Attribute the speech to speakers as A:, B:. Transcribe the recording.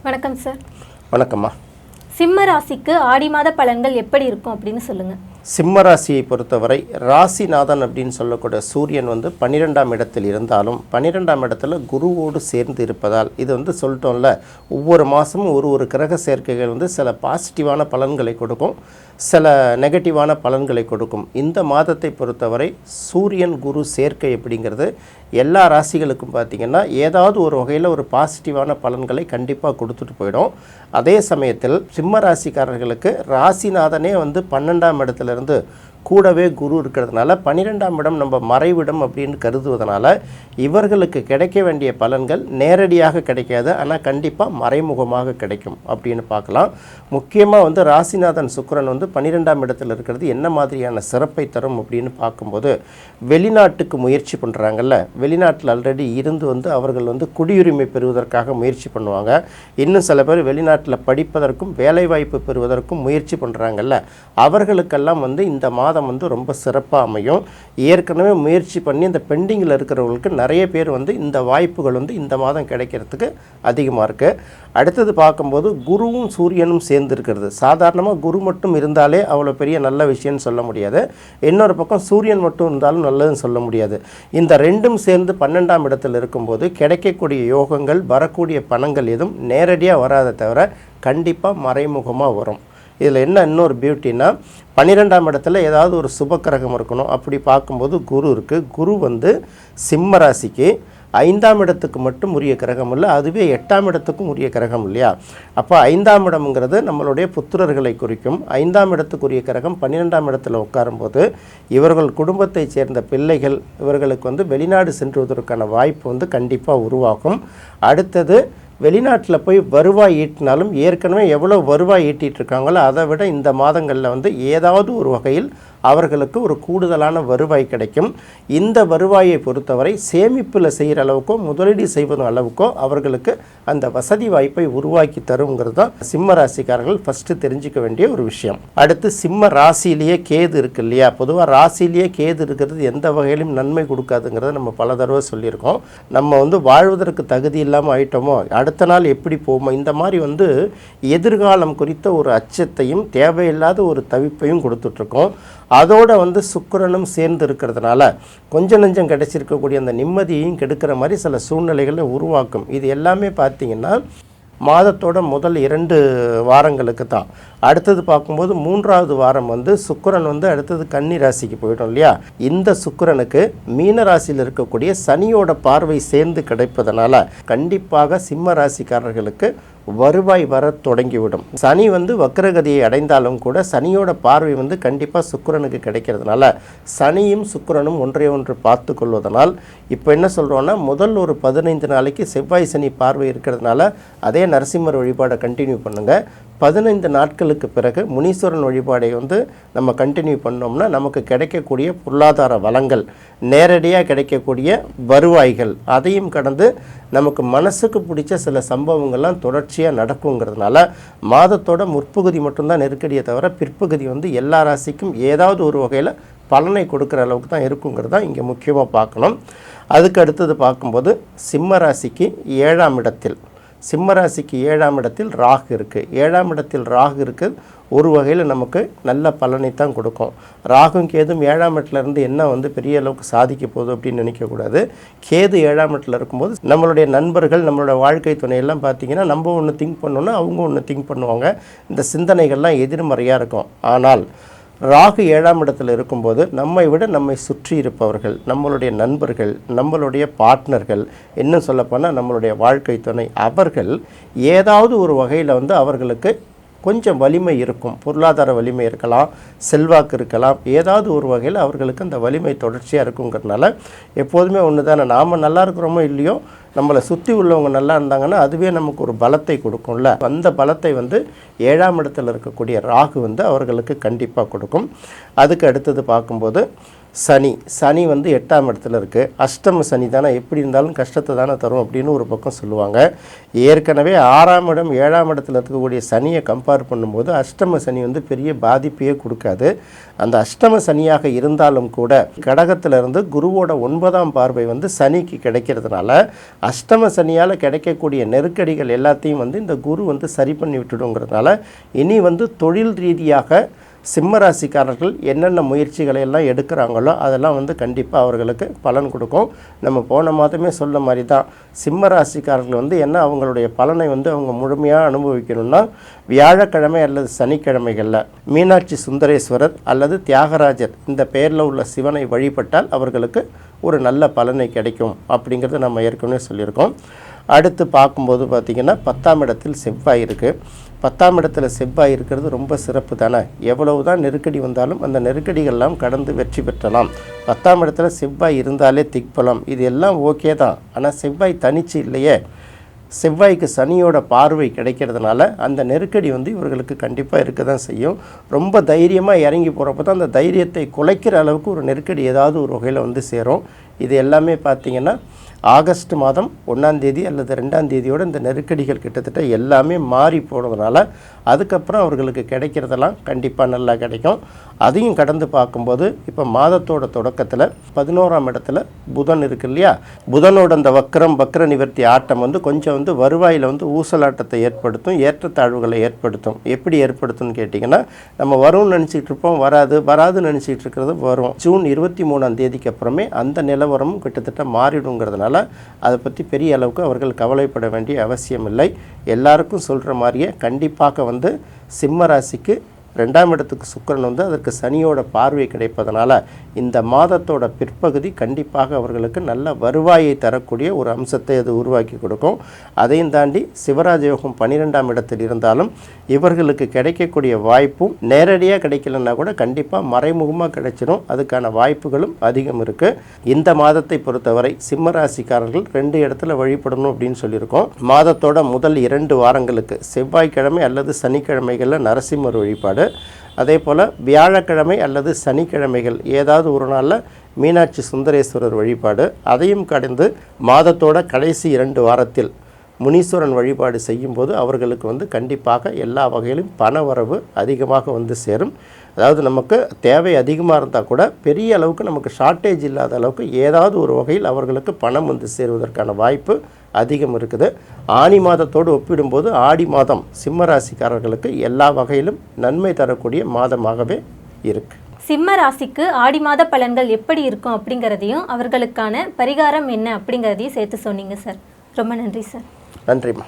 A: வணக்கம் சார்.
B: வணக்கம்மா.
A: சிம்ம ராசிக்கு ஆடி மாத பலன்கள் எப்படி இருக்கும் அப்படின்னு சொல்லுங்கள்.
B: சிம்ம ராசியை பொறுத்தவரை ராசிநாதன் அப்படின்னு சொல்லக்கூடிய சூரியன் 12ஆம் இடத்தில் இருந்தாலும் 12ஆம் இடத்துல குருவோடு சேர்ந்து இருப்பதால் இது சொல்லிட்டோம்ல, ஒவ்வொரு மாதமும் ஒரு கிரக சேர்க்கைகள் சில பாசிட்டிவான பலன்களை கொடுக்கும், சில நெகட்டிவான பலன்களை கொடுக்கும். இந்த மாதத்தை பொறுத்தவரை சூரியன் குரு சேர்க்கை அப்படிங்கிறது எல்லா ராசிகளுக்கும் பார்த்திங்கன்னா ஏதாவது ஒரு வகையில் ஒரு பாசிட்டிவான பலன்களை கண்டிப்பாக கொடுத்துட்டு போயிடும். அதே சமயத்தில் சிம்ம ராசிக்காரர்களுக்கு ராசிநாதனே 12ஆம் இடத்துலேருந்து கூடவே குரு இருக்கிறதுனால 12ஆம் இடம் நம்ம மறைவிடம் அப்படின்னு கருதுவதனால இவர்களுக்கு கிடைக்க வேண்டிய பலன்கள் நேரடியாக கிடைக்காது, ஆனால் கண்டிப்பாக மறைமுகமாக கிடைக்கும் அப்படின்னு பார்க்கலாம். முக்கியமாக ராசிநாதன் சுக்கிரன் 12ஆம் இடத்தில் இருக்கிறது என்ன மாதிரியான சிறப்பை தரும் அப்படின்னு பார்க்கும்போது, வெளிநாட்டுக்கு முயற்சி பண்ணுறாங்கல்ல, வெளிநாட்டில் ஆல்ரெடி இருந்து அவர்கள் குடியுரிமை பெறுவதற்காக முயற்சி பண்ணுவாங்க. இன்னும் சில பேர் வெளிநாட்டில் படிப்பதற்கும் வேலைவாய்ப்பு பெறுவதற்கும் முயற்சி பண்ணுறாங்கல்ல, அவர்களுக்கெல்லாம் இந்த மாதம் ரொம்ப சிறப்பாக அமையும். ஏற்கனவே முயற்சி பண்ணி இந்த பெண்டிங்கில் இருக்கிறவங்களுக்கு நிறைய பேர் இந்த வாய்ப்புகள் இந்த மாதம் கிடைக்கிறதுக்கு அதிகமாக இருக்குது. அடுத்தது பார்க்கும்போது குருவும் சூரியனும் சேர்ந்து இருக்கிறது. சாதாரணமாக குரு மட்டும் இருந்தாலே அவ்வளோ பெரிய நல்ல விஷயம்னு சொல்ல முடியாது, இன்னொரு பக்கம் சூரியன் மட்டும் இருந்தாலும் நல்லதுன்னு சொல்ல முடியாது. இந்த ரெண்டும் சேர்ந்து 12ஆம் இடத்தில் இருக்கும்போது கிடைக்கக்கூடிய யோகங்கள், வரக்கூடிய பணங்கள் எதுவும் நேரடியாக வராத தவிர கண்டிப்பாக மறைமுகமாக வரும். இதில் என்ன இன்னொரு பியூட்டின்னா, 12ஆம் இடத்துல ஏதாவது ஒரு சுபக்கிரகம் இருக்கணும். அப்படி பார்க்கும்போது குரு இருக்குது. குரு சிம்ம ராசிக்கு 5ஆம் இடத்துக்கு மட்டும் உரிய கிரகம் இல்லை, அதுவே 8ஆம் இடத்துக்கும் உரிய கிரகம் இல்லையா? அப்போ 5ஆம் இடம்ங்கிறது நம்மளுடைய புத்திரர்களை குறிக்கும். 5ஆம் இடத்துக்குரிய கிரகம் 12ஆம் இடத்துல உட்காரும்போது இவர்கள் குடும்பத்தை சேர்ந்த பிள்ளைகள் இவர்களுக்கு வெளிநாடு சென்றுவதற்கான வாய்ப்பு கண்டிப்பாக உருவாகும். அடுத்தது, வெளிநாட்டில் போய் வருவாய் ஈட்டினாலும் ஏற்கனவே எவ்வளோ வருவாய் ஈட்டிகிட்டு இருக்காங்களோ அதை விட இந்த மாதங்களில் ஏதாவது ஒரு வகையில் அவர்களுக்கு ஒரு கூடுதலான வருவாய் கிடைக்கும். இந்த வருவாயை பொறுத்தவரை சேமிப்பில் செய்கிற அளவுக்கோ முதலீடு செய்வதும் அளவுக்கோ அவர்களுக்கு அந்த வசதி வாய்ப்பை உருவாக்கி தருங்கிறது தான் சிம்ம ராசிக்காரர்கள் ஃபஸ்ட்டு தெரிஞ்சிக்க வேண்டிய ஒரு விஷயம். அடுத்து, சிம்ம ராசியிலேயே கேது இருக்கு இல்லையா? பொதுவாக ராசியிலேயே கேது இருக்கிறது எந்த வகையிலும் நன்மை கொடுக்காதுங்கிறத நம்ம பல தடவை சொல்லியிருக்கோம். நம்ம வாழ்வதற்கு தகுதி இல்லாமல் ஆயிட்டோமோ, அடுத்த நாள் எப்படி போவோமோ, இந்த மாதிரி எதிர்காலம் குறித்த ஒரு அச்சத்தையும் தேவையில்லாத ஒரு தவிப்பையும் கொடுத்துட்ருக்கோம். அதோடு சுக்கிரனும் சேர்ந்து இருக்கிறதுனால கொஞ்சம் நெஞ்சம் கிடைச்சிருக்கக்கூடிய அந்த நிம்மதியையும் கெடுக்கிற மாதிரி சில சூழ்நிலைகளை உருவாக்கும். இது எல்லாமே பார்த்திங்கன்னா மாதத்தோட முதல் 2 வாரங்களுக்கு தான். அடுத்தது பார்க்கும்போது 3வது வாரம் சுக்கிரன் அடுத்தது கன்னி ராசிக்கு போயிடும் இல்லையா? இந்த சுக்கிரனுக்கு மீன ராசியில் இருக்கக்கூடிய சனியோட பார்வை சேர்ந்து கிடைப்பதனால கண்டிப்பாக சிம்ம ராசிக்காரர்களுக்கு வருவாய் வர தொடங்கிவிடும். சனி வக்ரகதியை அடைந்தாலும் கூட சனியோட பார்வை கண்டிப்பாக சுக்கிரனுக்கு கிடைக்கிறதுனால சனியும் சுக்கிரனும் ஒன்றை ஒன்று பார்த்து கொள்வதனால் இப்போ என்ன சொல்கிறோன்னா, முதல் ஒரு 15 நாளைக்கு செவ்வாய் சனி பார்வை இருக்கிறதுனால அதே நரசிம்மர் வழிபாடை கண்டினியூ பண்ணுங்கள். 15 நாட்களுக்கு பிறகு முனீஸ்வரன் வழிபாடை நம்ம கண்டினியூ பண்ணோம்னா நமக்கு கிடைக்கக்கூடிய பொருளாதார வளங்கள், நேரடியாக கிடைக்கக்கூடிய வருவாய்கள், அதையும் கடந்து நமக்கு மனசுக்கு பிடிச்ச சில சம்பவங்கள்லாம் தொடர்ச்சியாக நடக்குங்கிறதுனால மாதத்தோட முற்பகுதி மட்டும்தான் நெருக்கடியை தவிர பிற்பகுதி எல்லா ராசிக்கும் ஏதாவது ஒரு வகையில் பலனை கொடுக்குற அளவுக்கு தான் இருக்குங்கிறது தான் இங்கே முக்கியமாக பார்க்கணும். அதுக்கு அடுத்தது பார்க்கும்போது சிம்ம ராசிக்கு 7ஆம் இடத்தில் சிம்மராசிக்கு 7ஆம் இடத்தில் ராகு இருக்குது. 7ஆம் இடத்தில் ராகு இருக்குது ஒரு வகையில் நமக்கு நல்ல பலனை தான் கொடுக்கும். ராகும் கேதும் 7ஆம் இடத்துலேருந்து என்ன பெரிய அளவுக்கு சாதிக்க போகுது அப்படின்னு நினைக்கக்கூடாது. கேது 7ஆம் இடத்துல இருக்கும்போது நம்மளுடைய நண்பர்கள், நம்மளோட வாழ்க்கை துணையெல்லாம் பார்த்திங்கன்னா நம்ம ஒன்று திங்க் பண்ணோன்னா அவங்க ஒன்று திங்க் பண்ணுவாங்க. இந்த சிந்தனைகள்லாம் எதிர்மறையாக இருக்கும். ஆனால் ராகு 7ஆம் இடத்தில் இருக்கும்போது நம்மை விட நம்மை சுற்றி இருப்பவர்கள், நம்மளுடைய நண்பர்கள், நம்மளுடைய பார்ட்னர்கள், இன்னும் சொல்லப்போனால் நம்மளுடைய வாழ்க்கை துணை, அவர்கள் ஏதாவது ஒரு வகையில் அவர்களுக்கு கொஞ்சம் வலிமை இருக்கும். பொருளாதார வலிமை இருக்கலாம், செல்வாக்கு இருக்கலாம், ஏதாவது ஒரு வகையில் அவர்களுக்கு அந்த வலிமை தொடர்ச்சியாக இருக்குங்கிறதுனால எப்போதுமே ஒன்று தானே, நாம் நல்லா இருக்கிறோமோ இல்லையோ நம்மளை சுற்றி உள்ளவங்க நல்லா இருந்தாங்கன்னா அதுவே நமக்கு ஒரு பலத்தை கொடுக்கும்ல. அந்த பலத்தை 7ஆம் இடத்தில் இருக்கக்கூடிய ராகு அவர்களுக்கு கண்டிப்பாக கொடுக்கும். அதுக்கு அடுத்தது பார்க்கும்போது சனி வந்து 8ஆம் இடத்துல இருக்குது. அஷ்டம சனி தானே, எப்படி இருந்தாலும் கஷ்டத்தை தானே தரும் அப்படின்னு ஒரு பக்கம் சொல்லுவாங்க. ஏற்கனவே 6ஆம் இடம் 7ஆம் இடத்துல இருக்கக்கூடிய சனியை கம்பேர் பண்ணும்போது அஷ்டம சனி வந்து பெரிய பாதிப்பையே கொடுக்காது. அந்த அஷ்டம சனியாக இருந்தாலும் கூட கடகத்திலிருந்து குருவோட 9ஆம் பார்வை வந்து சனிக்கு கிடைக்கிறதுனால அஷ்டம சனியால் கிடைக்கக்கூடிய நெருக்கடிகள் எல்லாத்தையும் வந்து இந்த குரு வந்து சரி பண்ணி விட்டுடுங்கிறதுனால இனி வந்து தொழில் ரீதியாக சிம்ம ராசிக்காரர்கள் என்னென்ன முயற்சிகளை எல்லாம் எடுக்கிறாங்களோ அதெல்லாம் வந்து கண்டிப்பாக அவர்களுக்கு பலன் கொடுக்கும். நம்ம போன மாதமே சொல்ல மாதிரி தான், சிம்ம ராசிக்காரர்கள் வந்து என்ன அவங்களுடைய பலனை வந்து அவங்க முழுமையாக அனுபவிக்கணும்னா வியாழக்கிழமை அல்லது சனிக்கிழமைகளில் மீனாட்சி சுந்தரேஸ்வரர் அல்லது தியாகராஜர் இந்த பெயரில் உள்ள சிவனை வழிபட்டால் அவர்களுக்கு ஒரு நல்ல பலனை கிடைக்கும் அப்படிங்கிறது நம்ம ஏற்கனவே சொல்லியிருக்கோம். அடுத்து பார்க்கும்போது பார்த்திங்கன்னா 10ஆம் இடத்தில் செவ்வாய் இருக்குது. 10ஆம் இடத்துல செவ்வாய் இருக்கிறது ரொம்ப சிறப்பு தானே. எவ்வளவு தான் நெருக்கடி வந்தாலும் அந்த நெருக்கடிகள்லாம் கடந்து வெற்றி பெற்றலாம். 10ஆம் இடத்துல செவ்வாய் இருந்தாலே திக்பலம், இது எல்லாம் ஓகே தான். ஆனால் செவ்வாய் தனிச்சு இல்லையே, செவ்வாய்க்கு சனியோட பார்வை கிடைக்கிறதுனால அந்த நெருக்கடி வந்து இவர்களுக்கு கண்டிப்பாக இருக்க தான் செய்யும். ரொம்ப தைரியமாக இறங்கி போகிறப்ப தான் அந்த தைரியத்தை குலைக்கிற அளவுக்கு ஒரு நெருக்கடி ஏதாவது ஒரு வகையில் வந்து சேரும். இது எல்லாமே பார்த்திங்கன்னா ஆகஸ்ட் மாதம் 1ஆம் தேதி அல்லது 2ஆம் தேதியோடு இந்த நெருக்கடிகள் கிட்டத்தட்ட எல்லாமே மாறி போனதுனால அதுக்கப்புறம் அவர்களுக்கு கிடைக்கிறதெல்லாம் கண்டிப்பாக நல்லா கிடைக்கும். அதையும் கடந்து பார்க்கும்போது இப்போ மாதத்தோட தொடக்கத்தில் 11ஆம் இடத்துல புதன் இருக்கு இல்லையா, புதனோட அந்த வக்ர நிவர்த்தி ஆட்டம் வந்து கொஞ்சம் வந்து வருவாயில் வந்து ஊசலாட்டத்தை ஏற்படுத்தும், ஏற்றத்தாழ்வுகளை ஏற்படுத்தும். எப்படி ஏற்படுத்தும்னு கேட்டிங்கன்னா, நம்ம வரும்னு நினச்சிக்கிட்டு இருப்போம், வராதுன்னு நினச்சிக்கிட்டு இருக்கிறது வரும். ஜூன் 23ஆம் தேதிக்கு அப்புறமே அந்த நிலவரமும் கிட்டத்தட்ட மாறிடுங்கிறதுனால அதை பற்றி பெரிய அளவுக்கு அவர்கள் கவலைப்பட வேண்டிய அவசியம் இல்லை. எல்லாருக்கும் சொல்கிற மாதிரியே கண்டிப்பாக வந்து சிம்ம ராசிக்கு 2ஆம் இடத்துக்கு சுக்கிரன் வந்து அதற்கு சனியோட பார்வை கிடைப்பதனால இந்த மாதத்தோட பிற்பகுதி கண்டிப்பாக அவர்களுக்கு நல்ல வருவாயை தரக்கூடிய ஒரு அம்சத்தை அது உருவாக்கி கொடுக்கும். அதையும் தாண்டி சிவராஜ யோகம் 12ஆம் இடத்தில் இருந்தாலும் இவர்களுக்கு கிடைக்கக்கூடிய வாய்ப்பும் நேரடியாக கிடைக்கலன்னா கூட கண்டிப்பாக மறைமுகமாக கிடைச்சிடும். அதுக்கான வாய்ப்புகளும் அதிகம் இருக்குது. இந்த மாதத்தை பொறுத்தவரை சிம்ம ராசிக்காரர்கள் 2 இடத்துல வழிபடணும் அப்படின்னு சொல்லியிருக்கோம். மாதத்தோட முதல் 2 வாரங்களுக்கு செவ்வாய்க்கிழமை அல்லது சனிக்கிழமைகளில் நரசிம்மர் வழிபாடு, அதே போல் வியாழக்கிழமை அல்லது சனிக்கிழமைகள் ஏதாவது ஒரு நாளில் மீனாட்சி சுந்தரேஸ்வரர் வழிபாடு, அதையும் கடந்து மாதத்தோட கடைசி 2 வாரத்தில் முனீஸ்வரன் வழிபாடு செய்யும்போது அவர்களுக்கு வந்து கண்டிப்பாக எல்லா வகையிலும் பண வரவு அதிகமாக வந்து சேரும். அதாவது நமக்கு தேவை அதிகமாக இருந்தால் கூட பெரிய அளவுக்கு நமக்கு ஷார்ட்டேஜ் இல்லாத அளவுக்கு ஏதாவது ஒரு வகையில் அவர்களுக்கு பணம் வந்து சேருவதற்கான வாய்ப்பு அதிகம் இருக்குது. ஆனி மாதத்தோடு ஒப்பிடும்போது ஆடி மாதம் சிம்ம ராசிக்காரர்களுக்கு எல்லா வகையிலும் நன்மை தரக்கூடிய மாதமாகவே இருக்குது.
A: சிம்ம ராசிக்கு ஆடி மாத பலன்கள் எப்படி இருக்கும் அப்படிங்கிறதையும் அவர்களுக்கான பரிகாரம் என்ன அப்படிங்கிறதையும் சேர்த்து சொன்னீங்க சார். ரொம்ப நன்றி சார்.
B: நன்றிம்மா.